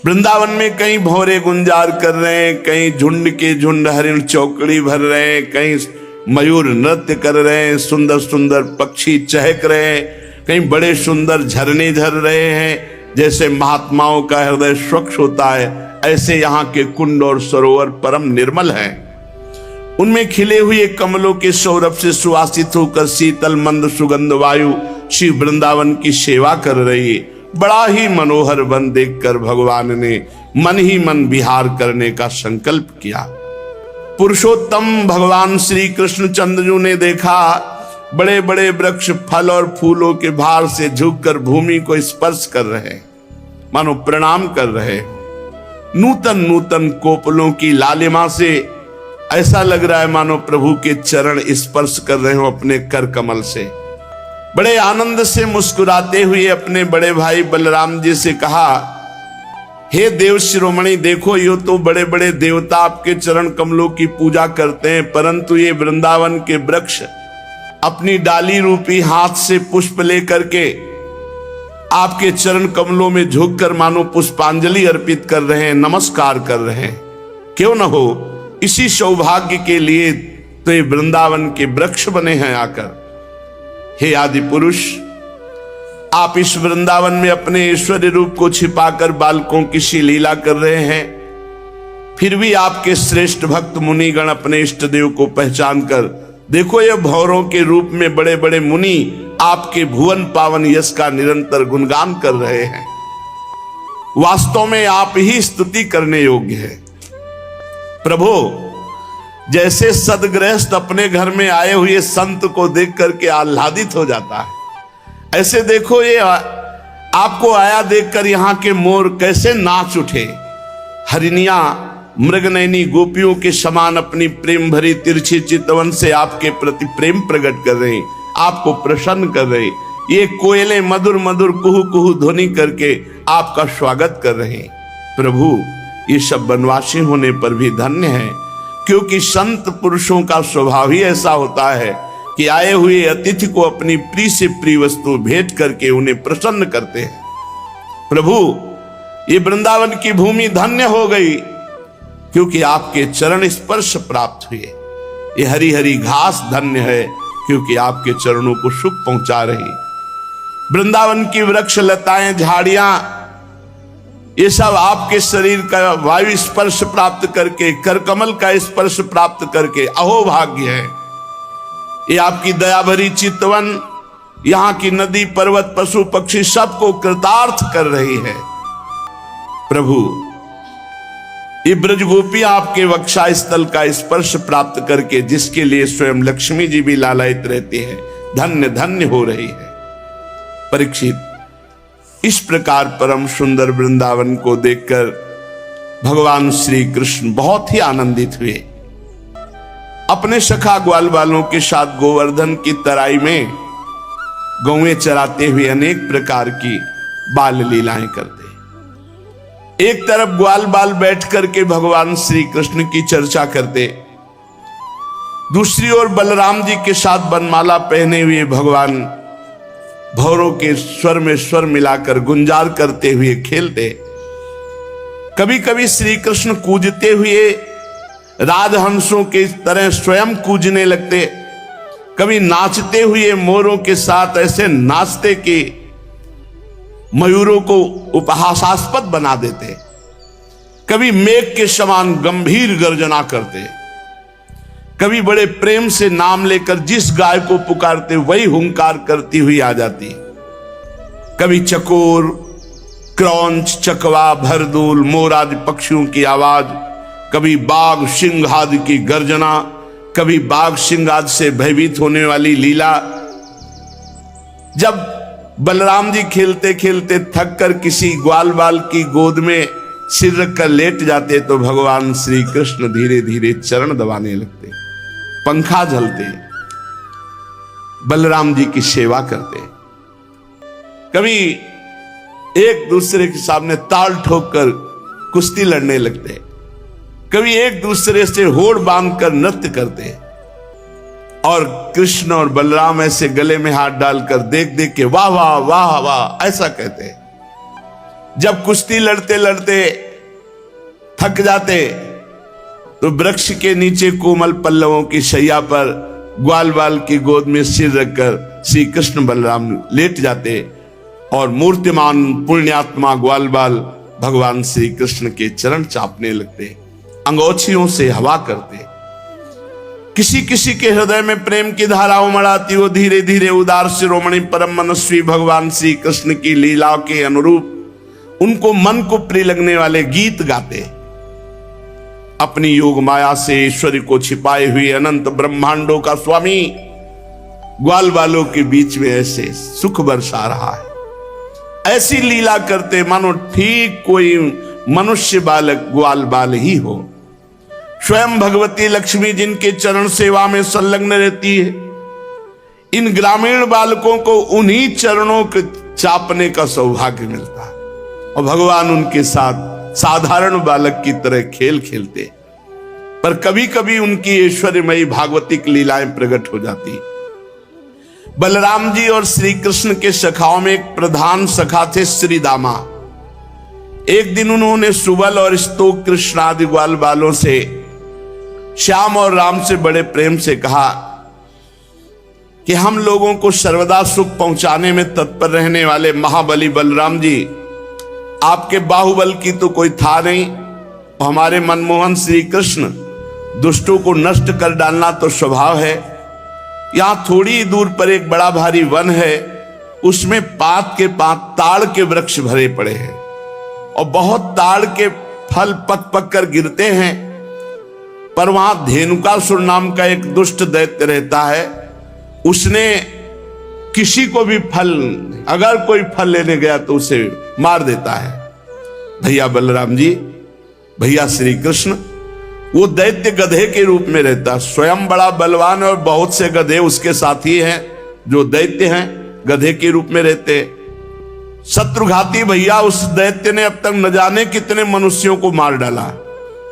वृंदावन में कहीं भौरे गुंजार कर रहे हैं, कहीं झुंड के झुंड हरिण चौकड़ी भर रहे हैं, कहीं मयूर नृत्य कर रहे हैं, सुंदर सुंदर पक्षी चहक रहे हैं, कहीं बड़े सुंदर झरने झर रहे हैं। जैसे महात्माओं का हृदय स्वच्छ होता है, ऐसे यहाँ के कुंड और सरोवर परम निर्मल हैं। उनमें खिले हुए कमलों के सौरभ से सुवासित होकर शीतल मंद सुगंध वायु श्री वृंदावन की सेवा कर रही है। बड़ा ही मनोहर वन देखकर भगवान ने मन ही मन विहार करने का संकल्प किया। पुरुषोत्तम भगवान श्री कृष्ण चंद्रजू ने देखा बड़े बड़े वृक्ष फल और फूलों के भार से झुककर भूमि को स्पर्श कर रहे, मानो प्रणाम कर रहे। नूतन नूतन कोपलों की लालिमा से ऐसा लग रहा है मानो प्रभु के चरण स्पर्श कर रहे हो अपने कर कमल से। बड़े आनंद से मुस्कुराते हुए अपने बड़े भाई बलराम जी से कहा, हे देव शिरोमणि, देखो ये तो बड़े बड़े देवता आपके चरण कमलों की पूजा करते हैं, परंतु ये वृंदावन के वृक्ष अपनी डाली रूपी हाथ से पुष्प लेकर के आपके चरण कमलों में झुककर मानो पुष्पांजलि अर्पित कर रहे हैं, नमस्कार कर रहे हैं। क्यों न हो इसी सौभाग्य के लिए तो ये वृंदावन के वृक्ष बने हैं आकर। हे आदि पुरुष, आप इस वृंदावन में अपने ऐश्वर्य रूप को छिपाकर बालकों की सी लीला कर रहे हैं, फिर भी आपके श्रेष्ठ भक्त मुनिगण अपने इष्ट देव को पहचान कर देखो ये भौरों के रूप में बड़े बड़े मुनि आपके भुवन पावन यश का निरंतर गुणगान कर रहे हैं। वास्तव में आप ही स्तुति करने योग्य है। प्रभु, जैसे सदगृहस्थ अपने घर में आए हुए संत को देख करके आह्लादित हो जाता है, ऐसे देखो ये आपको आया देखकर यहाँ के मोर कैसे नाच उठे। हरिणियां मृगनयनी गोपियों के समान अपनी प्रेम भरी तिरछी चितवन से आपके प्रति प्रेम प्रकट कर रही, आपको प्रसन्न कर रही। ये कोयले मधुर मधुर कुहू कुहू ध्वनि करके आपका स्वागत कर रहे। प्रभु, ये सब वनवासी होने पर भी धन्य है, क्योंकि संत पुरुषों का स्वभाव ही ऐसा होता है कि आए हुए अतिथि को अपनी प्रिय से प्रिय वस्तु भेंट करके उन्हें प्रसन्न करते हैं। प्रभु, ये वृंदावन की भूमि धन्य हो गई, क्योंकि आपके चरण स्पर्श प्राप्त हुए। ये हरी हरी घास धन्य है, क्योंकि आपके चरणों को सुख पहुंचा रही। वृंदावन की वृक्ष लताएं झाड़ियां, ये सब आपके शरीर का वायु स्पर्श प्राप्त करके, करकमल का स्पर्श प्राप्त करके अहो भाग्य है। ये आपकी दया भरी चितवन, यहाँ की नदी पर्वत पशु पक्षी सबको कृतार्थ कर रही है। प्रभु, ये ब्रजगोपी आपके वक्षा स्थल का स्पर्श प्राप्त करके, जिसके लिए स्वयं लक्ष्मी जी भी लालायित रहती है, धन्य धन्य हो रही है। परीक्षित, इस प्रकार परम सुंदर वृंदावन को देखकर भगवान श्री कृष्ण बहुत ही आनंदित हुए। अपने सखा ग्वाल वालों के साथ गोवर्धन की तराई में गौएं चराते हुए अनेक प्रकार की बाल लीलाएं करते। एक तरफ ग्वाल बाल बैठ करके भगवान श्री कृष्ण की चर्चा करते, दूसरी ओर बलराम जी के साथ बनमाला पहने हुए भगवान भौरों के स्वर में स्वर मिलाकर गुंजार करते हुए खेलते। कभी कभी श्री कृष्ण कूजते हुए राजहंसों के तरह स्वयं कूजने लगते, कभी नाचते हुए मोरों के साथ ऐसे नाचते कि मयूरों को उपहासास्पद बना देते, कभी मेघ के समान गंभीर गर्जना करते, कभी बड़े प्रेम से नाम लेकर जिस गाय को पुकारते वही हुंकार करती हुई आ जाती, कभी चकोर, क्रौंच, चकवा, भरदूल, मोर आदि पक्षियों की आवाज, कभी बाघ सिंह आदि की गर्जना, कभी बाघ सिंह आदि से भयभीत होने वाली लीला। जब बलराम जी खेलते खेलते थक कर किसी ग्वाल बाल की गोद में सिर रखकर लेट जाते, तो भगवान श्री कृष्ण धीरे धीरे चरण दबाने लगते, पंखा झलते, बलराम जी की सेवा करते। कभी एक दूसरे के सामने ताल ठोक कर कुश्ती लड़ने लगते, कभी एक दूसरे से होड़ बांधकर नृत्य करते, और कृष्ण और बलराम ऐसे गले में हाथ डालकर देख देख के वाह वाह वाह वाह ऐसा कहते। जब कुश्ती लड़ते लड़ते थक जाते तो वृक्ष के नीचे कोमल पल्लवों की शैया पर ग्वाल बाल की गोद में सिर रखकर श्री कृष्ण बलराम लेट जाते और मूर्तिमान पुण्यात्मा ग्वाल बाल भगवान श्री कृष्ण के चरण चापने लगते, अंगोछियों से हवा करते। किसी किसी के हृदय में प्रेम की धारा उमड़ाती, वो धीरे धीरे उदार शिरोमणि परम मनस्वी भगवान श्री कृष्ण की लीलाओं के अनुरूप उनको मन को प्रिय लगने वाले गीत गाते। अपनी योग माया से ईश्वरी को छिपाए हुए अनंत ब्रह्मांडों का स्वामी ग्वाल बालों के बीच में ऐसे सुख बरसा रहा है। ऐसी लीला करते मानो ठीक कोई मनुष्य बालक ग्वाल बाल ही हो। स्वयं भगवती लक्ष्मी जिनके चरण सेवा में संलग्न रहती है, इन ग्रामीण बालकों को उन्हीं चरणों के चापने का सौभाग्य मिलता है और भगवान उनके साथ साधारण बालक की तरह खेल खेलते। पर कभी कभी उनकी ऐश्वर्यमयी भागवतिक लीलाएं प्रकट हो जाती। बलराम जी और श्री कृष्ण के सखाओं में एक प्रधान सखा थे श्री दामा। एक दिन उन्होंने सुबल और स्तोक कृष्ण आदि ग्वाल बालों से श्याम और राम से बड़े प्रेम से कहा कि हम लोगों को सर्वदा सुख पहुंचाने में तत्पर रहने वाले महाबली बलराम जी, आपके बाहुबल की तो कोई था नहीं, हमारे मनमोहन श्री कृष्ण दुष्टों को नष्ट कर डालना तो स्वभाव है। यहां थोड़ी दूर पर एक बड़ा भारी वन है, उसमें पात के पात ताड़ के वृक्ष भरे पड़े हैं और बहुत ताड़ के फल पक पक कर गिरते हैं। पर वहां धेनुकासुर नाम का एक दुष्ट दैत्य रहता है, उसने किसी को भी फल, अगर कोई फल लेने गया तो उसे मार देता है। भैया बलराम जी, भैया श्री कृष्ण, वो दैत्य गधे के रूप में रहता, स्वयं बड़ा बलवान और बहुत से गधे उसके साथी हैं जो दैत्य हैं, गधे के रूप में रहते। शत्रुघाती भैया उस दैत्य ने अब तक न जाने कितने मनुष्यों को मार डाला।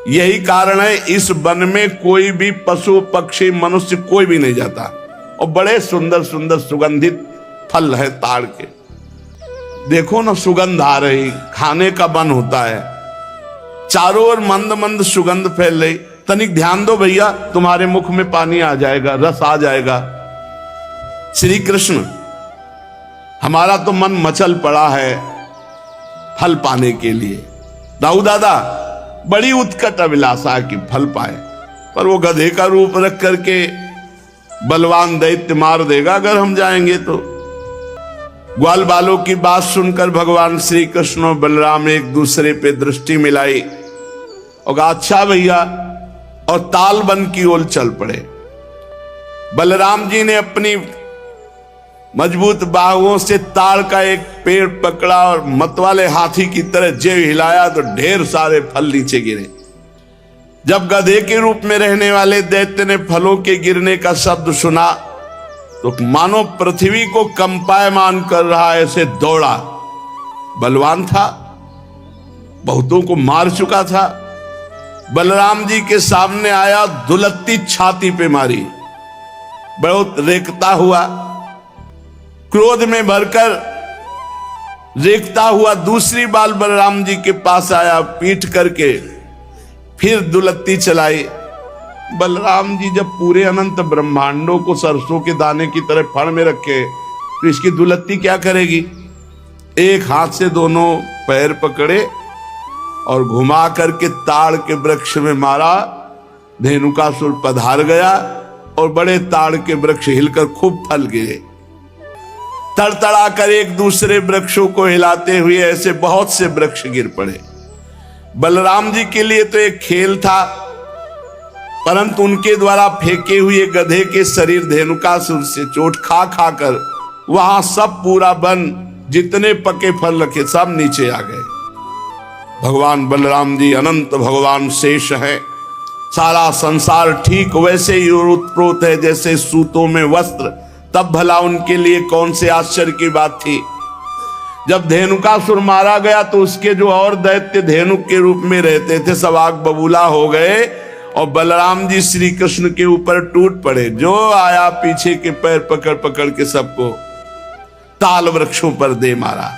यही कारण है इस वन में कोई भी पशु पक्षी मनुष्य कोई भी नहीं जाता। और बड़े सुंदर सुंदर सुगंधित फल है ताड़ के, देखो ना सुगंध आ रही, खाने का मन होता है, चारों ओर मंद मंद सुगंध फैल रही। तनिक ध्यान दो भैया, तुम्हारे मुख में पानी आ जाएगा, रस आ जाएगा। श्री कृष्ण, हमारा तो मन मचल पड़ा है फल पाने के लिए। दाऊ दादा, बड़ी उत्कट अभिलाषा की फल पाए, पर वो गधे का रूप रख करके बलवान दैत्य मार देगा अगर हम जाएंगे तो। ग्वाल बालों की बात सुनकर भगवान श्री कृष्ण और बलराम एक दूसरे पे दृष्टि मिलाई और कहा अच्छा भैया, और ताल वन की ओर चल पड़े। बलराम जी ने अपनी मजबूत बाहुओं से ताड़ का एक पेड़ पकड़ा और मतवाले हाथी की तरह जेब हिलाया तो ढेर सारे फल नीचे गिरे। जब गधे के रूप में रहने वाले दैत्य ने फलों के गिरने का शब्द सुना तो मानो पृथ्वी को कंपायमान कर रहा ऐसे दौड़ा। बलवान था, बहुतों को मार चुका था, बलराम जी के सामने आया, दुलत्ती छाती पे मारी, बहुत रेखता हुआ, क्रोध में भरकर रेखता हुआ दूसरी बार बलराम जी के पास आया, पीठ करके फिर दुलत्ती चलाई। बलराम जी जब पूरे अनंत ब्रह्मांडों को सरसों के दाने की तरह फड़ में रखे तो इसकी दुलत्ती क्या करेगी। एक हाथ से दोनों पैर पकड़े और घुमा करके ताड़ के वृक्ष में मारा। धेनुकासुर पधार गया और बड़े ताड़ के वृक्ष हिलकर खूब फल गिरे। तड़तड़ा कर एक दूसरे वृक्षों को हिलाते हुए ऐसे बहुत से वृक्ष गिर पड़े। बलराम जी के लिए तो एक खेल था, परंतु उनके द्वारा फेंके हुए गधे के शरीर धेनुकासुर से चोट खा खा कर वहां सब पूरा वन जितने पके फल रखे सब नीचे आ गए। भगवान बलराम जी अनंत भगवान शेष है। सारा संसार ठीक वैसे ही उत्प्रोत है जैसे सूतों में वस्त्र, तब भला उनके लिए कौन से आश्चर्य की बात थी। जब धेनुकासुर मारा गया तो उसके जो और दैत्य धेनुक के रूप में रहते थे सब आग बबूला हो गए और बलराम जी श्री कृष्ण के ऊपर टूट पड़े। जो आया पीछे के पैर पकड़ पकड़ के सबको ताल वृक्षों पर दे मारा।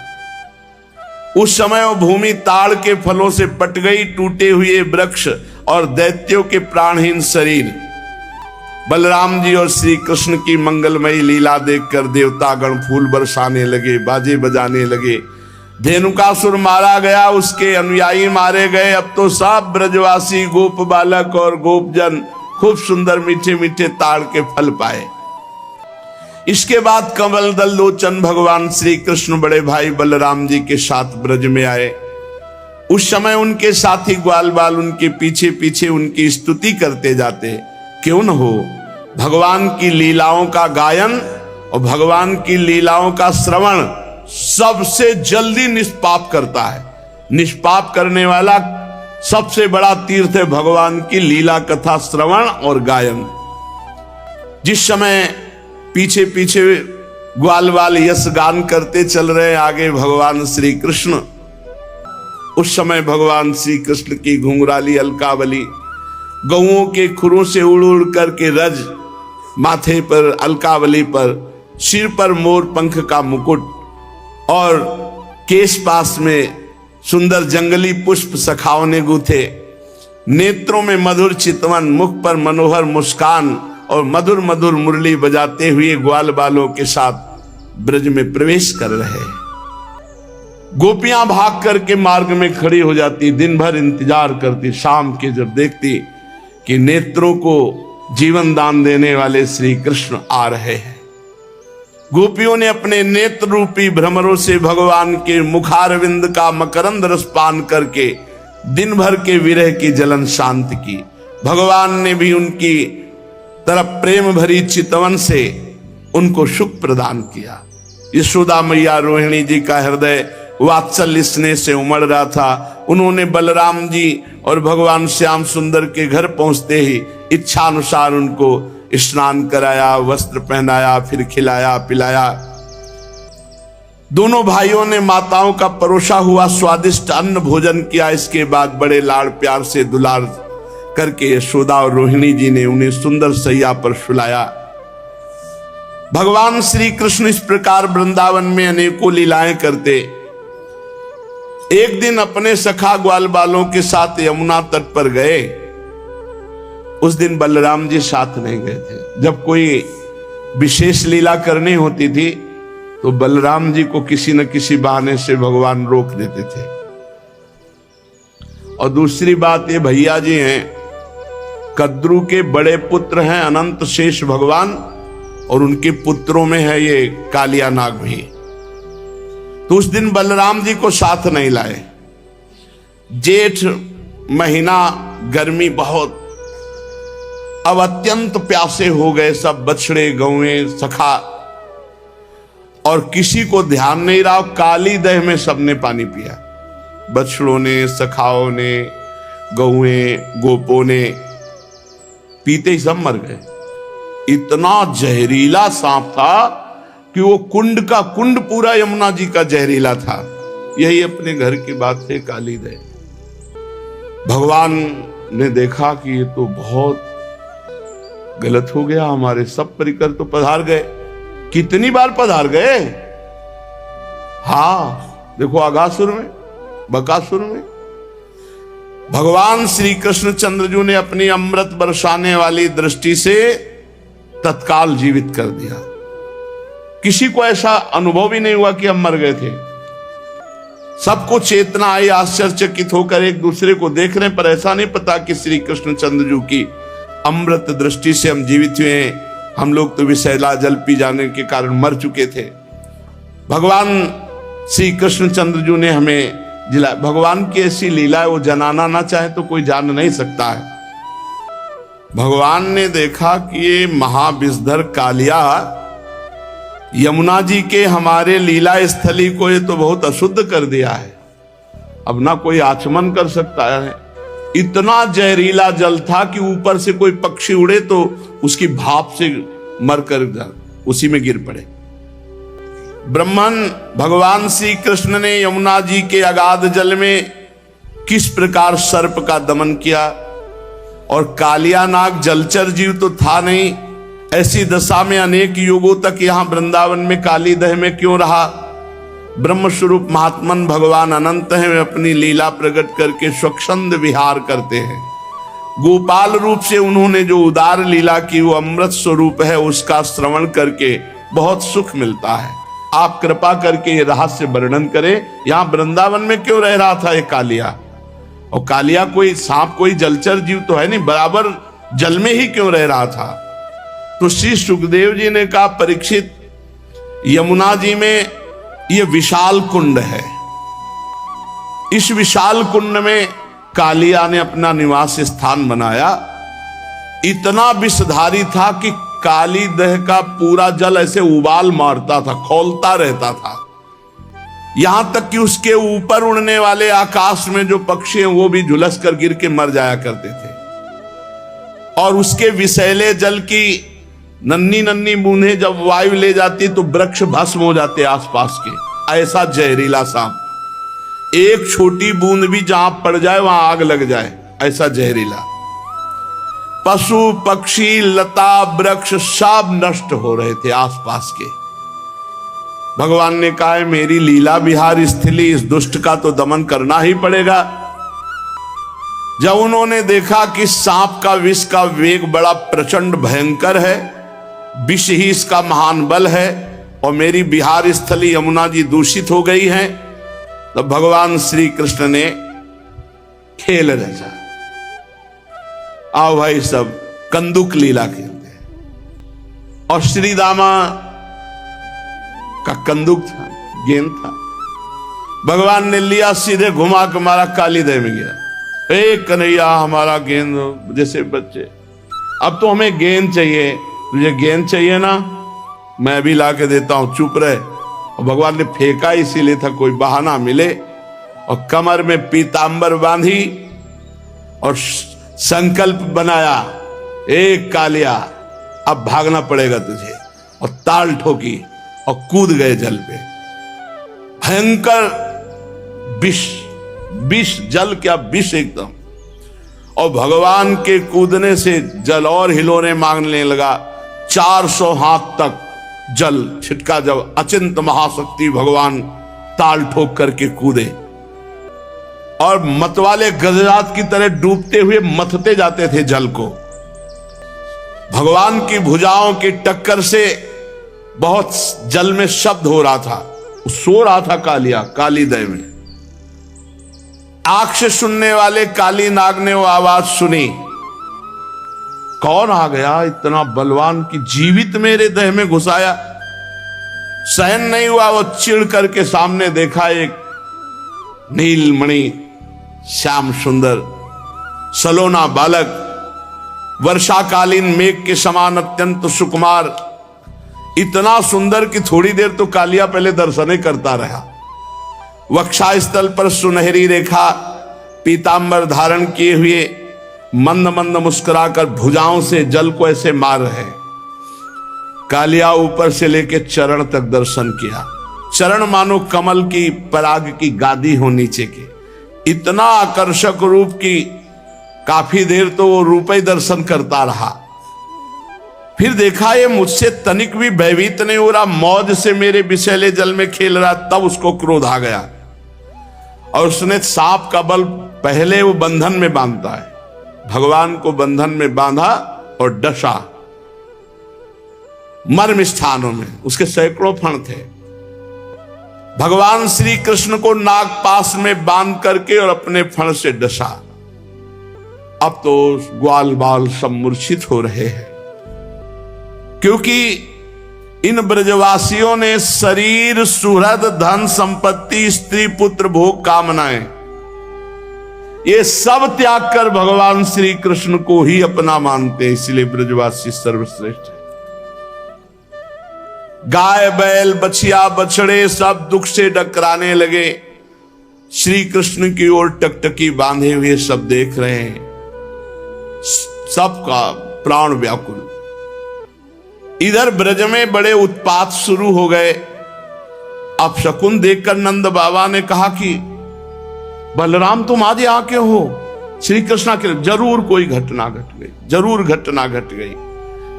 उस समय वो भूमि ताड़ के फलों से पट गई, टूटे हुए वृक्ष और दैत्यों के प्राणहीन शरीर। बलराम जी और श्री कृष्ण की मंगलमयी लीला देखकर देवतागण फूल बरसाने लगे, बाजे बजाने लगे। धेनुकासुर मारा गया, उसके अनुयायी मारे गए। अब तो सब ब्रजवासी गोप बालक और गोपजन खूब सुंदर मीठे मीठे ताड़ के फल पाए। इसके बाद कमल दल लोचन भगवान श्री कृष्ण बड़े भाई बलराम जी के साथ ब्रज में आए। उस समय उनके साथी ग्वाल बाल उनके पीछे पीछे उनकी स्तुति करते जाते। क्यों न हो, भगवान की लीलाओं का गायन और भगवान की लीलाओं का श्रवण सबसे जल्दी निष्पाप करता है। निष्पाप करने वाला सबसे बड़ा तीर्थ है भगवान की लीला कथा श्रवण और गायन। जिस समय पीछे पीछे ग्वाल बाल यश गान करते चल रहे आगे भगवान श्री कृष्ण, उस समय भगवान श्री कृष्ण की घुंघराली अलकावली गौओं के खुरों से उड़ उड़ करके रज, माथे पर अलकावली पर, सिर पर मोर पंख का मुकुट और केश पास में सुंदर जंगली पुष्प सखाओं ने गूथे, नेत्रों में मधुर चितवन, मुख पर मनोहर मुस्कान और मधुर मधुर मुरली बजाते हुए ग्वाल बालों के साथ ब्रज में प्रवेश कर रहे। गोपियां भाग करके मार्ग में खड़ी हो जाती, दिन भर इंतजार करती, शाम के जब देखती कि नेत्रों को जीवन दान देने वाले श्री कृष्ण आ रहे हैं। गोपियों ने अपने नेत्र रूपी भ्रमरों से भगवान के मुखारविंद का मकरंद रस पान करके दिन भर के विरह की जलन शांत की। भगवान ने भी उनकी तरफ प्रेम भरी चितवन से उनको सुख प्रदान किया। यशोदा मैया रोहिणी जी का हृदय वात्सल्य स्नेह से उमड़ रहा था। उन्होंने बलराम जी और भगवान श्याम सुंदर के घर पहुंचते ही इच्छा अनुसार उनको स्नान कराया, वस्त्र पहनाया, फिर खिलाया पिलाया। दोनों भाइयों ने माताओं का परोसा हुआ स्वादिष्ट अन्न भोजन किया। इसके बाद बड़े लाड़ प्यार से दुलार करके यशोदा और रोहिणी जी ने उन्हें सुंदर सैया पर सुलाया। भगवान श्री कृष्ण इस प्रकार वृंदावन में अनेकों लीलाएं करते। एक दिन अपने सखा ग्वाल बालों के साथ यमुना तट पर गए। उस दिन बलराम जी साथ नहीं गए थे। जब कोई विशेष लीला करनी होती थी तो बलराम जी को किसी न किसी बहाने से भगवान रोक देते थे। और दूसरी बात, ये भैया जी हैं, कद्रू के बड़े पुत्र हैं अनंत शेष भगवान, और उनके पुत्रों में है ये कालिया नाग भी। तो उस दिन बलराम जी को साथ नहीं लाए। जेठ महीना, गर्मी बहुत, अब अत्यंत प्यासे हो गए सब बछड़े गौएं सखा, और किसी को ध्यान नहीं रहा। काली दह में सबने पानी पिया, बछड़ों ने, सखाओं ने, गौएं गोपों ने, पीते ही सब मर गए। इतना जहरीला सांप था कि वो कुंड का कुंड पूरा यमुना जी का जहरीला था। यही अपने घर की बात है, काली दह। भगवान ने देखा कि ये तो बहुत गलत हो गया, हमारे सब परिकर तो पधार गए। कितनी बार पधार गए। हाँ देखो, आगासुर में, बकासुर में भगवान श्री कृष्ण चंद्रजू ने अपनी अमृत बरसाने वाली दृष्टि से तत्काल जीवित कर दिया। किसी को ऐसा अनुभव ही नहीं हुआ कि हम मर गए थे। सबको चेतना आई, आश्चर्यचकित होकर एक दूसरे को देख रहे, पर ऐसा नहीं पता कि श्री कृष्ण चंद्रजू की अमृत दृष्टि से हम जीवित हुए हैं। हम लोग तो विषैला जल पी जाने के कारण मर चुके थे। भगवान श्री कृष्ण चंद्रजू ने हमें जिला। भगवान की ऐसी लीला है, वो जनाना ना चाहे तो कोई जान नहीं सकता है। भगवान ने देखा कि ये महाविषधर कालिया यमुना जी के हमारे लीला स्थली को ये तो बहुत अशुद्ध कर दिया है, अब ना कोई आचमन कर सकता है। इतना जहरीला जल था कि ऊपर से कोई पक्षी उड़े तो उसकी भाप से मरकर उसी में गिर पड़े। ब्रह्मन भगवान श्री कृष्ण ने यमुना जी के अगाध जल में किस प्रकार सर्प का दमन किया, और कालिया नाग जलचर जीव तो था नहीं, ऐसी दशा में अनेक युगों तक यहां वृंदावन में काली दह में क्यों रहा। ब्रह्म स्वरूप महात्मन भगवान अनंत हैं, वे अपनी लीला प्रकट करके स्वच्छंद विहार करते हैं। गोपाल रूप से उन्होंने जो उदार लीला की वो अमृत स्वरूप है, उसका श्रवण करके बहुत सुख मिलता है। आप कृपा करके ये रहस्य वर्णन करें, यहां वृंदावन में क्यों रह रहा था ये कालिया? और कालिया कोई सांप, कोई जलचर जीव तो है नहीं, बराबर जल में ही क्यों रह रहा था? तो श्री सुखदेव जी ने कहा, परीक्षित, यमुना जी में ये विशाल कुंड है। इस विशाल कुंड में कालिया ने अपना निवास स्थान बनाया। इतना विषधारी था कि काली दह का पूरा जल ऐसे उबाल मारता था, खौलता रहता था। यहां तक कि उसके ऊपर उड़ने वाले आकाश में जो पक्षी हैं वो भी झुलस कर गिर के मर जाया करते थे। और उसके विषैले जल की नन्ही नन्ही बूंदें जब वायु ले जाती तो वृक्ष भस्म हो जाते आसपास के। ऐसा जहरीला सांप, एक छोटी बूंद भी जहां पड़ जाए वहां आग लग जाए, ऐसा जहरीला। पशु पक्षी लता वृक्ष सब नष्ट हो रहे थे आसपास के। भगवान ने कहा, मेरी लीला विहार स्थली, इस दुष्ट का तो दमन करना ही पड़ेगा। जब उन्होंने देखा कि सांप का विष का वेग बड़ा प्रचंड भयंकर है, विष ही इसका महान बल है, और मेरी बिहार स्थली यमुना जी दूषित हो गई है, तो भगवान श्री कृष्ण ने खेल रचा। आओ भाई सब कंदुक लीला खेलते हैं। और श्री दामा का कंदुक था, गेंद था, भगवान ने लिया, सीधे घुमा के मारा, काली दह में गिरा। कन्हैया हमारा गेंद, जैसे बच्चे, अब तो हमें गेंद चाहिए, तुझे गेंद चाहिए ना, मैं भी ला के देता हूं, चुप रहे। और भगवान ने फेंका इसीलिए था कोई बहाना मिले, और कमर में पीतांबर बांधी और संकल्प बनाया, एक कालिया अब भागना पड़ेगा तुझे, और ताल ठोकी और कूद गए जल पे। भयंकर विष, विष जल क्या विष एकदम। और भगवान के कूदने से जल और हिलोने मांगने लगा। 400 हाथ तक जल छिटका। जब अचिंत महाशक्ति भगवान ताल ठोक करके कूदे और मतवाले गजरात की तरह डूबते हुए मथते जाते थे जल को। भगवान की भुजाओं की टक्कर से बहुत जल में शब्द हो रहा था, सो रहा था कालिया काली दह में। आंख से सुनने वाले काली नाग ने वो आवाज सुनी, कौन आ गया इतना बलवान की जीवित मेरे देह में घुसाया। सहन नहीं हुआ, वो चिढ़ करके सामने देखा एक नीलमणि श्याम सुंदर सलोना बालक, वर्षाकालीन मेघ के समान अत्यंत सुकुमार, इतना सुंदर कि थोड़ी देर तो कालिया पहले दर्शन करता रहा। वक्षास्थल पर सुनहरी रेखा, पीतांबर धारण किए हुए मंद मंद मुस्कुराकर भुजाओं से जल को ऐसे मार रहे। कालिया ऊपर से लेके चरण तक दर्शन किया। चरण मानो कमल की पराग की गादी हो नीचे के, इतना आकर्षक रूप की काफी देर तो वो रूप ही दर्शन करता रहा। फिर देखा ये मुझसे तनिक भी भयभीत नहीं हो रहा, मौज से मेरे विषैले जल में खेल रहा। तब उसको क्रोध आ गया और उसने सांप का बल पहले वो बंधन में बांधता है, भगवान को बंधन में बांधा और डसा मर्म स्थानों में। उसके सैकड़ों फण थे। भगवान श्री कृष्ण को नागपाश में बांध करके और अपने फण से डसा। अब तो ग्वाल बाल सब मूर्छित हो रहे हैं, क्योंकि इन ब्रजवासियों ने शरीर सुहृद धन संपत्ति स्त्री पुत्र भोग कामनाएं ये सब त्याग कर भगवान श्री कृष्ण को ही अपना मानते हैं। इसलिए ब्रजवासी सर्वश्रेष्ठ है। गाय बैल बछिया बछड़े सब दुख से डकराने लगे। श्री कृष्ण की ओर टकटकी बांधे हुए सब देख रहे हैं, सबका प्राण व्याकुल। इधर ब्रज में बड़े उत्पात शुरू हो गए। अब शकुन देखकर नंद बाबा ने कहा कि बलराम तुम आज यहाँ क्यों हो? श्री कृष्ण के जरूर कोई घटना घट गई, जरूर घटना घट गई।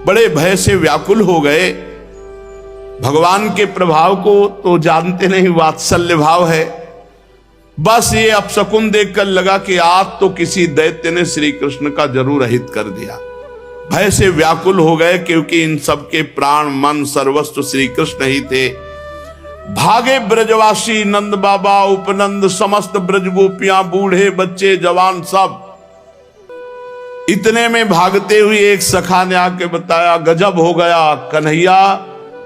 बड़े भय से व्याकुल हो गए। भगवान के प्रभाव को तो जानते नहीं, वात्सल्य भाव है। बस ये अपशकुन देखकर लगा कि आज तो किसी दैत्य ने श्री कृष्ण का जरूर अहित कर दिया। भय से व्याकुल हो गए, क्योंकि इन सबके प्राण मन सर्वस्व श्री कृष्ण ही थे। भागे ब्रजवासी, नंद बाबा, उपनंद, समस्त ब्रज गोपियां, बूढ़े बच्चे जवान सब। इतने में भागते हुए एक सखा ने आके बताया, गजब हो गया, कन्हैया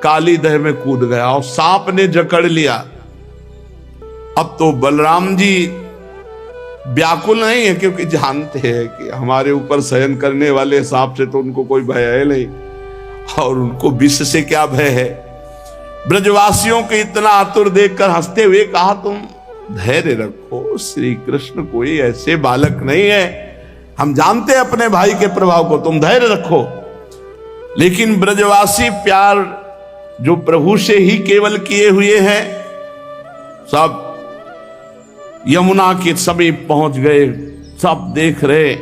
काली दह में कूद गया और सांप ने जकड़ लिया। अब तो बलराम जी व्याकुल नहीं है, क्योंकि जानते हैं कि हमारे ऊपर शयन करने वाले सांप से तो उनको कोई भय है नहीं, और उनको विष से क्या भय है। ब्रजवासियों के इतना आतुर देखकर हंसते हुए कहा, तुम धैर्य रखो, श्री कृष्ण कोई ऐसे बालक नहीं है, हम जानते हैं अपने भाई के प्रभाव को, तुम धैर्य रखो। लेकिन ब्रजवासी प्यार जो प्रभु से ही केवल किए हुए हैं, सब यमुना के समीप पहुंच गए, सब देख रहे।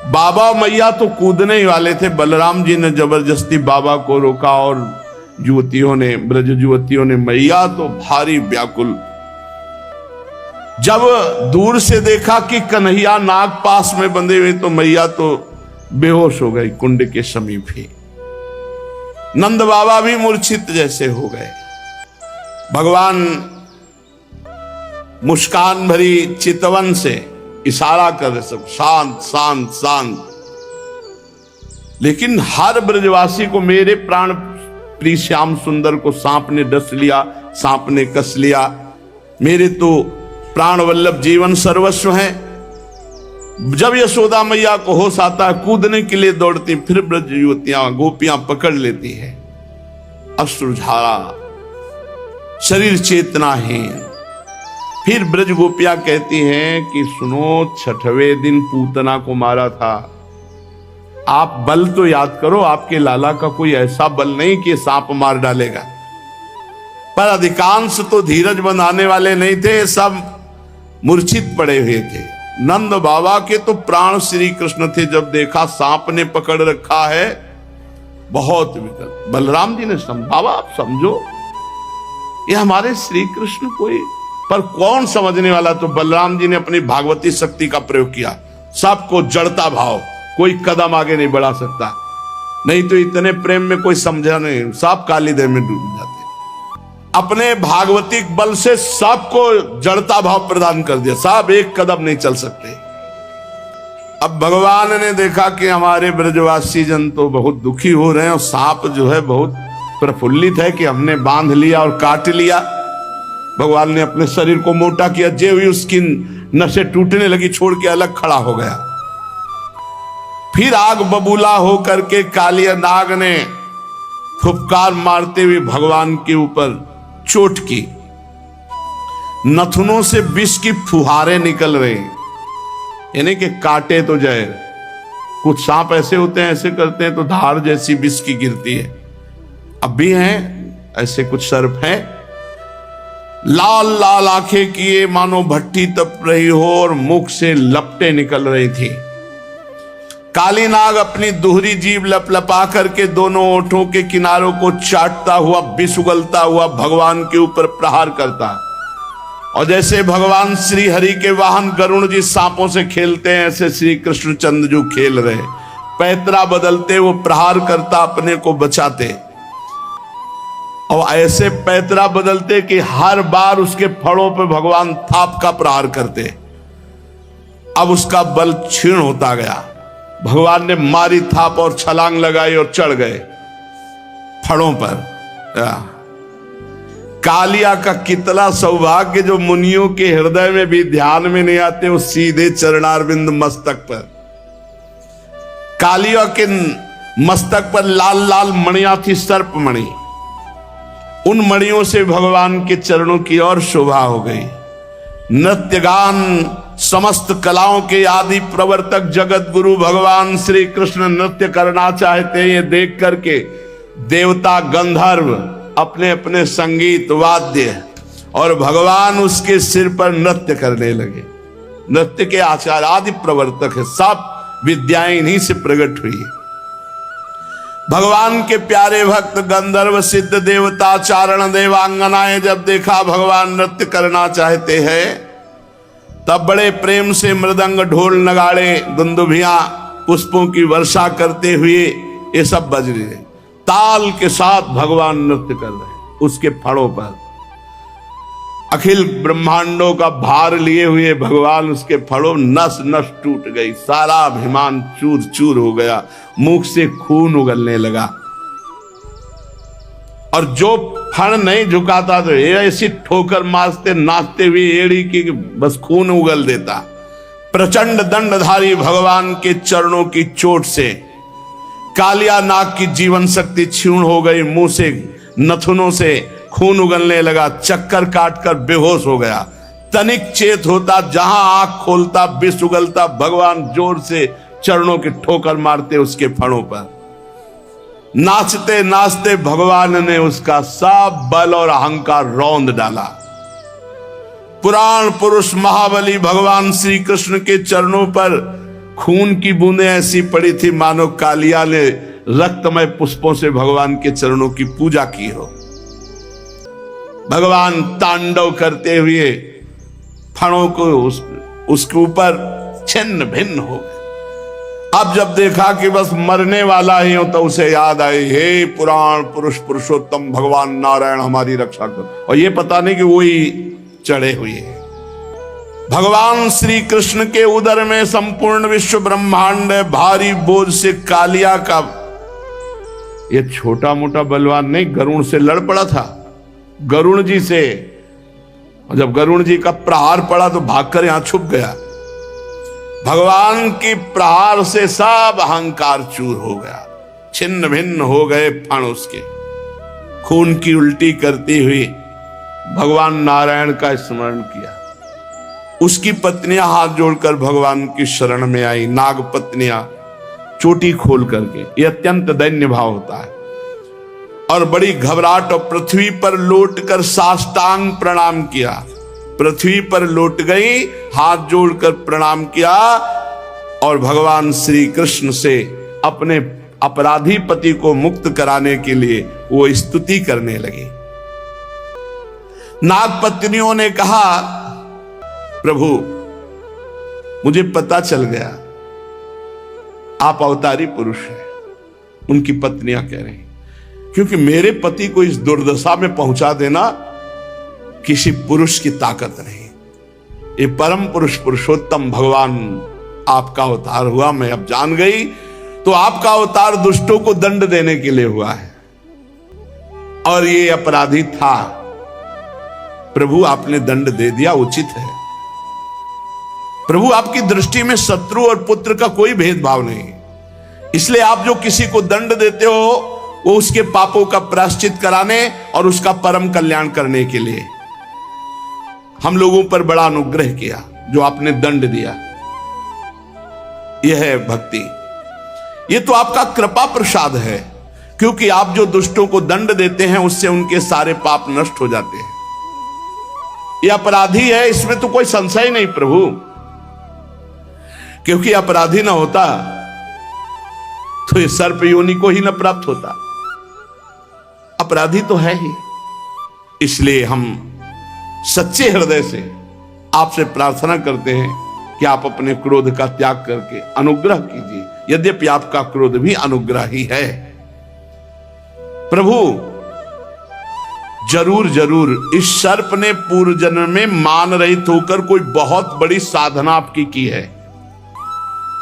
बाबा मैया तो कूदने ही वाले थे, बलराम जी ने जबरदस्ती बाबा को रोका, और युवतियों ने, ब्रज युवतियों ने, मैया तो भारी व्याकुल। जब दूर से देखा कि कन्हैया नाग पास में बंधे हुए, तो मैया तो बेहोश हो गई कुंड के समीप ही। नंद बाबा भी मूर्छित जैसे हो गए। भगवान मुस्कान भरी चितवन से इशारा कर रहे, सब शांत शांत शांत। लेकिन हर ब्रजवासी को, मेरे प्राण प्रिय श्याम सुंदर को सांप ने डस लिया, सांप ने कस लिया, मेरे तो प्राण वल्लभ जीवन सर्वस्व है। जब यशोदा मैया को होश आता है, कूदने के लिए दौड़ती, फिर ब्रज युवतियां गोपियां पकड़ लेती है। अश्रुधारा, शरीर चेतनाहीन। फिर ब्रज गोपियां कहती हैं कि सुनो, छठवें दिन पूतना को मारा था, आप बल तो याद करो, आपके लाला का कोई ऐसा बल नहीं कि सांप मार डालेगा। पर अधिकांश तो धीरज बंधाने वाले नहीं थे, सब मूर्छित पड़े हुए थे। नंद बाबा के तो प्राण श्री कृष्ण थे, जब देखा सांप ने पकड़ रखा है, बहुत विकट। बलराम जी ने बाबा आप समझो, ये हमारे श्री कृष्ण कोई, पर कौन समझने वाला। तो बलराम जी ने अपनी भागवती शक्ति का प्रयोग किया, सबको जड़ता भाव, कोई कदम आगे नहीं बढ़ा सकता, नहीं तो इतने प्रेम में कोई समझा नहीं, सब काली देह में डूब जाते। अपने भागवतिक बल से सबको जड़ता भाव प्रदान कर दिया, सब एक कदम नहीं चल सकते। अब भगवान ने देखा कि हमारे ब्रजवासी जन तो बहुत दुखी हो रहे हैं, और सांप जो है बहुत प्रफुल्लित है कि हमने बांध लिया और काट लिया। भगवान ने अपने शरीर को मोटा किया, जे हुई उसकी नसें टूटने लगी, छोड़ के अलग खड़ा हो गया। फिर आग बबूला हो करके कालिया नाग ने फुफकार मारते हुए भगवान के ऊपर चोट की। नथुनों से विष की फुहारें निकल रही, यानी कि काटे तो जाए। कुछ सांप ऐसे होते हैं, ऐसे करते हैं तो धार जैसी विष की गिरती है। अब भी हैं ऐसे कुछ सर्प हैं, लाल लाल आंखें किए मानो भट्टी तप रही हो, और मुख से लपटें निकल रही थी। काली नाग अपनी दोहरी जीभ लपलपा करके दोनों ओठों के किनारों को चाटता हुआ, विष उगलता हुआ भगवान के ऊपर प्रहार करता। और जैसे भगवान श्री हरि के वाहन गरुण जी सांपों से खेलते हैं, ऐसे श्री कृष्णचंद्र जो खेल रहे, पैतरा बदलते वो प्रहार करता, अपने को बचाते। और ऐसे पैतरा बदलते कि हर बार उसके फड़ों पे भगवान थाप का प्रहार करते। अब उसका बल क्षीण होता गया। भगवान ने मारी थाप और छलांग लगाई और चढ़ गए फड़ों पर। कालिया का कितना सौभाग्य, जो मुनियों के हृदय में भी ध्यान में नहीं आते, वो सीधे चरणारविंद मस्तक पर। कालिया के मस्तक पर लाल लाल मणियां थी, सर्प मणि। उन मणियों से भगवान के चरणों की और शोभा हो गई। नृत्य गान समस्त कलाओं के आदि प्रवर्तक जगत गुरु भगवान श्री कृष्ण नृत्य करना चाहते हैं। ये देख करके देवता गंधर्व अपने अपने संगीत वाद्य, और भगवान उसके सिर पर नृत्य करने लगे। नृत्य के आचार्य आदि प्रवर्तक है, सब विद्याएं इन्हीं से प्रकट हुई। भगवान के प्यारे भक्त गंधर्व सिद्ध देवता चारण देवांगनाएं जब देखा भगवान नृत्य करना चाहते हैं, तब बड़े प्रेम से मृदंग ढोल नगाड़े दुंदुभियां पुष्पों की वर्षा करते हुए ये सब बज रहे, ताल के साथ भगवान नृत्य कर रहे। उसके फड़ों पर अखिल ब्रह्मांडों का भार लिए हुए भगवान, उसके फड़ों नस नस टूट गई, सारा अभिमान चूर चूर हो गया, मुख से खून उगलने लगा। और जो फण नहीं झुकाता तो ऐसी ठोकर मारते नाचते हुए एड़ी की बस खून उगल देता। प्रचंड दंडधारी भगवान के चरणों की चोट से कालिया नाग की जीवन शक्ति क्षीण हो गई, मुंह से नथुनों से खून उगलने लगा, चक्कर काटकर बेहोश हो गया। तनिक चेत होता, जहां आंख खोलता विष उगलता, भगवान जोर से चरणों की ठोकर मारते उसके फणों पर। नाचते नाचते भगवान ने उसका सब बल और अहंकार रौंद डाला। पुराण पुरुष महाबली भगवान श्री कृष्ण के चरणों पर खून की बूंदें ऐसी पड़ी थी मानो कालिया ने रक्तमय पुष्पों से भगवान के चरणों की पूजा की हो। भगवान तांडव करते हुए फणों को उसके ऊपर छिन्न भिन्न हो गए। अब जब देखा कि बस मरने वाला ही हो, तो उसे याद आई, हे पुराण पुरुष पुरुषोत्तम भगवान नारायण हमारी रक्षा कर। और ये पता नहीं कि वही चढ़े हुए हैं। भगवान श्री कृष्ण के उदर में संपूर्ण विश्व ब्रह्मांड भारी बोझ से कालिया का ये छोटा मोटा बलवान नहीं, गरुण से लड़ पड़ा था, गरुण जी से। और जब गरुण जी का प्रहार पड़ा तो भागकर यहां छुप गया। भगवान की प्रहार से सब अहंकार चूर हो गया, छिन्न भिन्न हो गए फण उसके। खून की उल्टी करती हुई भगवान नारायण का स्मरण किया। उसकी पत्नियां हाथ जोड़कर भगवान की शरण में आई, नाग पत्नियां चोटी खोल करके। यह अत्यंत दैन्य भाव होता है। और बड़ी घबराहट और पृथ्वी पर लौटकर साष्टांग प्रणाम किया। पृथ्वी पर लौट गई, हाथ जोड़कर प्रणाम किया और भगवान श्री कृष्ण से अपने अपराधी पति को मुक्त कराने के लिए वो स्तुति करने लगी। नाग पत्नियों ने कहा, प्रभु मुझे पता चल गया आप अवतारी पुरुष हैं। उनकी पत्नियां कह रही, क्योंकि मेरे पति को इस दुर्दशा में पहुंचा देना किसी पुरुष की ताकत नहीं। ये परम पुरुष पुरुषोत्तम भगवान आपका अवतार हुआ, मैं अब जान गई। तो आपका अवतार दुष्टों को दंड देने के लिए हुआ है और ये अपराधी था। प्रभु आपने दंड दे दिया, उचित है। प्रभु आपकी दृष्टि में शत्रु और पुत्र का कोई भेदभाव नहीं, इसलिए आप जो किसी को दंड देते हो वो उसके पापों का प्रायश्चित कराने और उसका परम कल्याण करने के लिए। हम लोगों पर बड़ा अनुग्रह किया जो आपने दंड दिया, यह है भक्ति। यह तो आपका कृपा प्रसाद है, क्योंकि आप जो दुष्टों को दंड देते हैं उससे उनके सारे पाप नष्ट हो जाते हैं। यह अपराधी है, इसमें तो कोई संशय नहीं प्रभु, क्योंकि अपराधी ना होता तो ये सर्प योनि को ही न प्राप्त होता। अपराधी तो है ही, इसलिए हम सच्चे हृदय से आपसे प्रार्थना करते हैं कि आप अपने क्रोध का त्याग करके अनुग्रह कीजिए। यद्यपि आपका क्रोध भी अनुग्रह ही है। प्रभु जरूर जरूर इस सर्प ने पूर्व जन्म में मान रहित होकर कोई बहुत बड़ी साधना आपकी की है,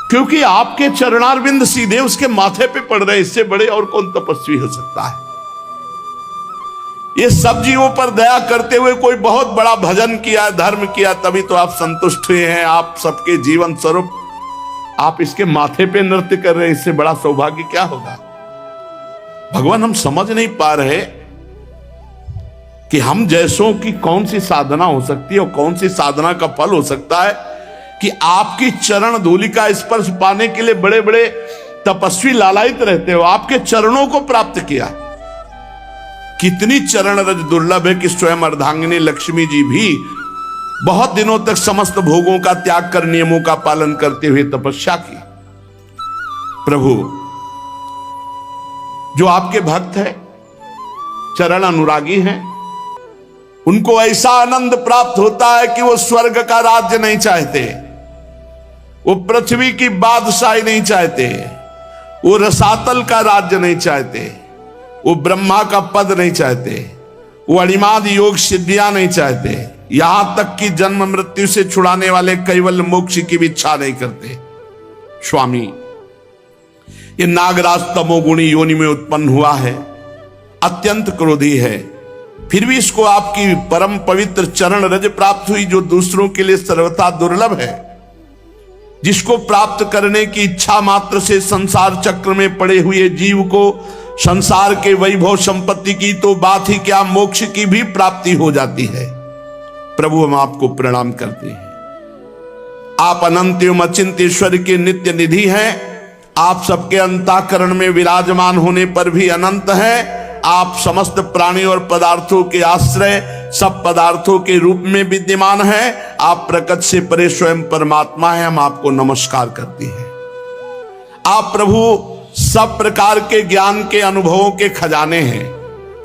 क्योंकि आपके चरणारविंद सीधे उसके माथे पे पड़ रहे, इससे बड़े और कौन तपस्वी हो सकता है। ये सब जीवों पर दया करते हुए कोई बहुत बड़ा भजन किया, धर्म किया, तभी तो आप संतुष्ट हुए हैं। आप सबके जीवन स्वरूप आप इसके माथे पे नृत्य कर रहे हैं, इससे बड़ा सौभाग्य क्या होगा। भगवान हम समझ नहीं पा रहे कि हम जैसों की कौन सी साधना हो सकती है और कौन सी साधना का फल हो सकता है कि आपकी चरण धूलि का स्पर्श पाने के लिए बड़े बड़े तपस्वी लालायित रहते हो। आपके चरणों को प्राप्त किया। कितनी चरण रज दुर्लभ है कि स्वयं अर्धांगिनी लक्ष्मी जी भी बहुत दिनों तक समस्त भोगों का त्याग कर नियमों का पालन करते हुए तपस्या की। प्रभु जो आपके भक्त हैं, चरण अनुरागी हैं, उनको ऐसा आनंद प्राप्त होता है कि वो स्वर्ग का राज्य नहीं चाहते, वो पृथ्वी की बादशाही नहीं चाहते, वो रसातल का राज्य नहीं चाहते, वो ब्रह्मा का पद नहीं चाहते, वो अणिमाद योग सिद्धियां नहीं चाहते, यहां तक कि जन्म मृत्यु से छुड़ाने वाले कैवल्य मोक्ष की भी इच्छा नहीं करते। स्वामी, ये नागराज तमोगुणी योनि में उत्पन्न हुआ है, अत्यंत क्रोधी है, फिर भी इसको आपकी परम पवित्र चरण रज प्राप्त हुई, जो दूसरों के लिए सर्वथा दुर्लभ है, जिसको प्राप्त करने की इच्छा मात्र से संसार चक्र में पड़े हुए जीव को संसार के वैभव संपत्ति की तो बात ही क्या, मोक्ष की भी प्राप्ति हो जाती है। प्रभु, हम आपको प्रणाम करते हैं। आप अनंत एवं अचिंत ईश्वर के नित्य निधि हैं। आप सबके अंतःकरण में विराजमान होने पर भी अनंत हैं। आप समस्त प्राणी और पदार्थों के आश्रय, सब पदार्थों के रूप में विद्यमान हैं। आप प्रकट से परे स्वयं परमात्मा हैं। हम आपको नमस्कार करते हैं। आप प्रभु सब प्रकार के ज्ञान के अनुभवों के खजाने हैं।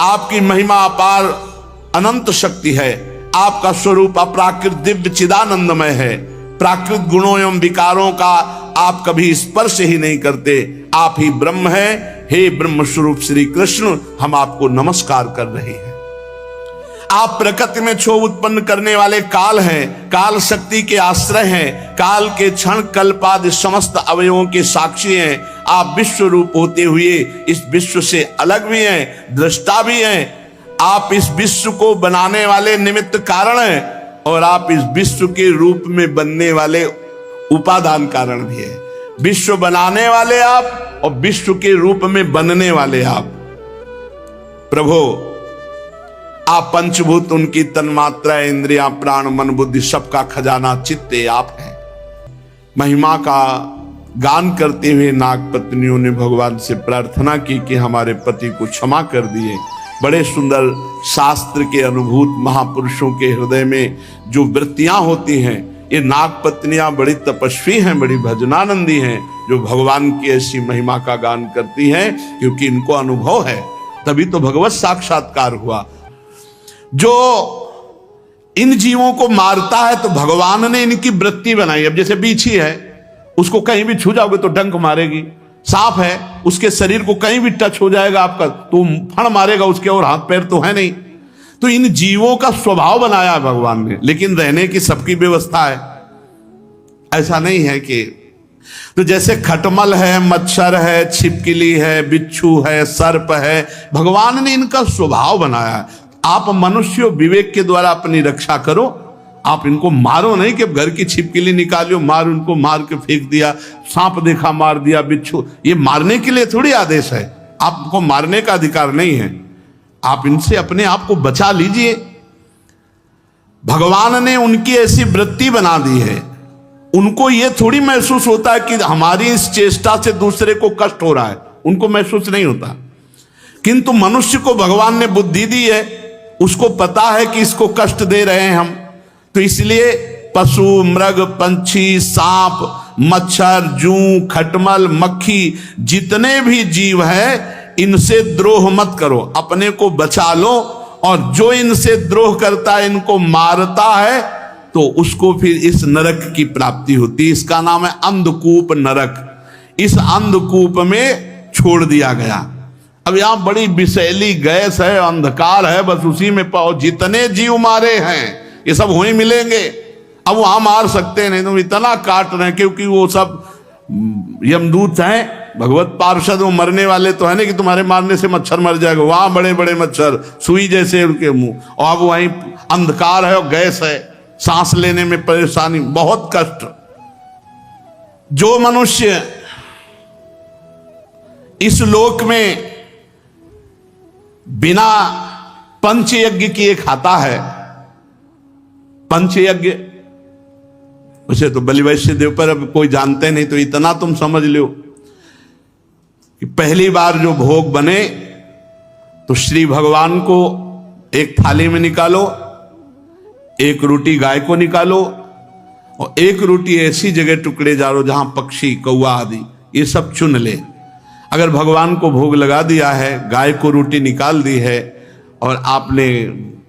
आपकी महिमा अपार अनंत शक्ति है। आपका स्वरूप अपराकृत दिव्य चिदानंदमय है। प्राकृत गुणों एवं विकारों का आप कभी स्पर्श ही नहीं करते। आप ही ब्रह्म हैं। हे ब्रह्म स्वरूप श्री कृष्ण, हम आपको नमस्कार कर रहे हैं। आप प्रकृति में क्षोभ उत्पन्न करने वाले काल हैं, काल शक्ति के आश्रय हैं, काल के क्षण कल्पादि समस्त अवयवों के साक्षी हैं। आप विश्व रूप होते हुए इस विश्व से अलग भी हैं, दृष्टा भी हैं। आप इस विश्व को बनाने वाले निमित्त कारण हैं और आप इस विश्व के रूप में बनने वाले उपादान कारण भी है। विश्व बनाने वाले आप और विश्व के रूप में बनने वाले आप। प्रभु, आप पंचभूत, उनकी तन्मात्रा, इंद्रियां, प्राण, मन, बुद्धि, सबका खजाना चित्ते आप हैं। महिमा का गान करते हुए नाग पत्नियों ने भगवान से प्रार्थना की कि हमारे पति को क्षमा कर दिए। बड़े सुंदर शास्त्र के अनुभूत महापुरुषों के हृदय में जो वृत्तियां होती हैं, ये नाग पत्नियां बड़ी तपस्वी हैं, बड़ी भजनानंदी हैं, जो भगवान की ऐसी महिमा का गान करती हैं, क्योंकि इनको अनुभव है। तभी तो भगवत साक्षात्कार हुआ। जो इन जीवों को मारता है तो भगवान ने इनकी वृत्ति बनाई। अब जैसे बीछी है, उसको कहीं भी छू जाओगे तो डंक मारेगी। सांप है, उसके शरीर को कहीं भी टच हो जाएगा आपका तो फण मारेगा उसके, और हाथ पैर तो है नहीं। तो इन जीवों का स्वभाव बनाया है भगवान ने, लेकिन रहने की सबकी व्यवस्था है। ऐसा नहीं है कि तो जैसे खटमल है, मच्छर है, छिपकली है, बिच्छू है, सर्प है, भगवान ने इनका स्वभाव बनाया है। आप मनुष्य विवेक के द्वारा अपनी रक्षा करो। आप इनको मारो नहीं कि घर की छिपकली निकालो, मार, उनको मार के फेंक दिया, सांप देखा मार दिया, बिच्छू, ये मारने के लिए थोड़ी आदेश है। आपको मारने का अधिकार नहीं है। आप इनसे अपने आप को बचा लीजिए। भगवान ने उनकी ऐसी वृत्ति बना दी है। उनको ये थोड़ी महसूस होता है कि हमारी इस चेष्टा से दूसरे को कष्ट हो रहा है, उनको महसूस नहीं होता। किंतु मनुष्य को भगवान ने बुद्धि दी है, उसको पता है कि इसको कष्ट दे रहे हैं हम, तो इसलिए पशु, मृग, पंछी, सांप, मच्छर, जूं, खटमल, मक्खी, जितने भी जीव हैं, इनसे द्रोह मत करो, अपने को बचा लो। और जो इनसे द्रोह करता है, इनको मारता है, तो उसको फिर इस नरक की प्राप्ति होती है। इसका नाम है अंधकूप नरक। इस अंधकूप में छोड़ दिया गया। अब यहां बड़ी विषैली गैस है, अंधकार है, बस उसी में पाओ। जितने जीव मारे हैं ये सब वहीं मिलेंगे। अब वहां मार सकते नहीं, तो इतना काट रहे हैं, क्योंकि वो सब यमदूत हैं, भगवत पार्षद। वो मरने वाले तो है नहीं कि तुम्हारे मारने से मच्छर मर जाएगा। वहां बड़े बड़े मच्छर, सुई जैसे उनके मुंह, और अब वहीं अंधकार है और गैस है, सांस लेने में परेशानी, बहुत कष्ट। जो मनुष्य इस लोक में बिना पंचयज्ञ किए खाता है, पंचयज्ञ उसे तो बलि वैश्य देव पर अब कोई जानते नहीं, तो इतना तुम समझ लो कि पहली बार जो भोग बने तो श्री भगवान को एक थाली में निकालो, एक रोटी गाय को निकालो, और एक रोटी ऐसी जगह टुकड़े डालो जहां पक्षी, कौवा आदि ये सब चुन ले। अगर भगवान को भोग लगा दिया है, गाय को रोटी निकाल दी है और आपने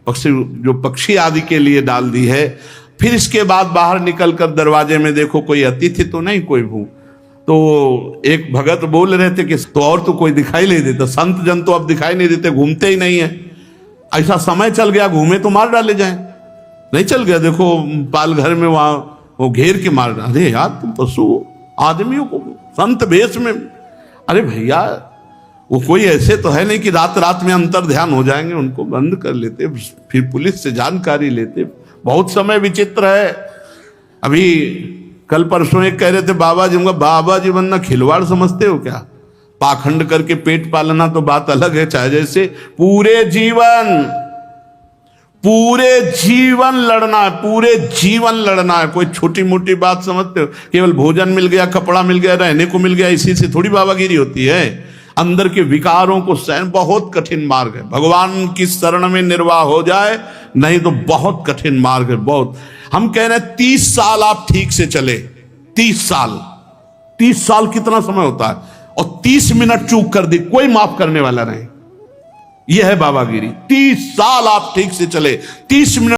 पक्षी आदि के लिए डाल दी है, फिर इसके बाद बाहर निकलकर दरवाजे में देखो कोई अतिथि तो नहीं, कोई भू। तो एक भगत बोल रहे थे कि तो और तो कोई दिखाई नहीं देता, संत जन तो अब दिखाई नहीं देते, घूमते ही नहीं है। ऐसा समय चल गया, घूमे तो मार डाले जाए, नहीं चल गया। देखो पाल घर में वहां वो घेर के मार डाले। अरे यार तुम पशु आदमियों को संत वेश में, अरे भैया वो कोई ऐसे तो है नहीं कि रात रात में अंतर ध्यान हो जाएंगे, उनको बंद कर लेते, फिर पुलिस से जानकारी लेते। बहुत समय विचित्र है। अभी कल परसों एक कह रहे थे बाबा जी, बाबा जी बनना खिलवाड़ समझते हो क्या? पाखंड करके पेट पालना तो बात अलग है, चाहे जैसे पूरे जीवन लड़ना है, पूरे जीवन लड़ना है। कोई छोटी मोटी बात समझते हो? केवल भोजन मिल गया, कपड़ा मिल गया, रहने को मिल गया, इसी से थोड़ी बाबागिरी होती है। अंदर के विकारों को सहन बहुत कठिन मार्ग है। भगवान की शरण में निर्वाह हो जाए, नहीं तो बहुत कठिन मार्ग है, बहुत। हम कह रहे हैं 30 साल आप ठीक से चले, 30 साल कितना समय होता है, और 30 मिनट चूक कर दी, कोई माफ करने वाला नहीं। यह है बाबागिरी। 30 साल आप ठीक से चले, 30 मिनट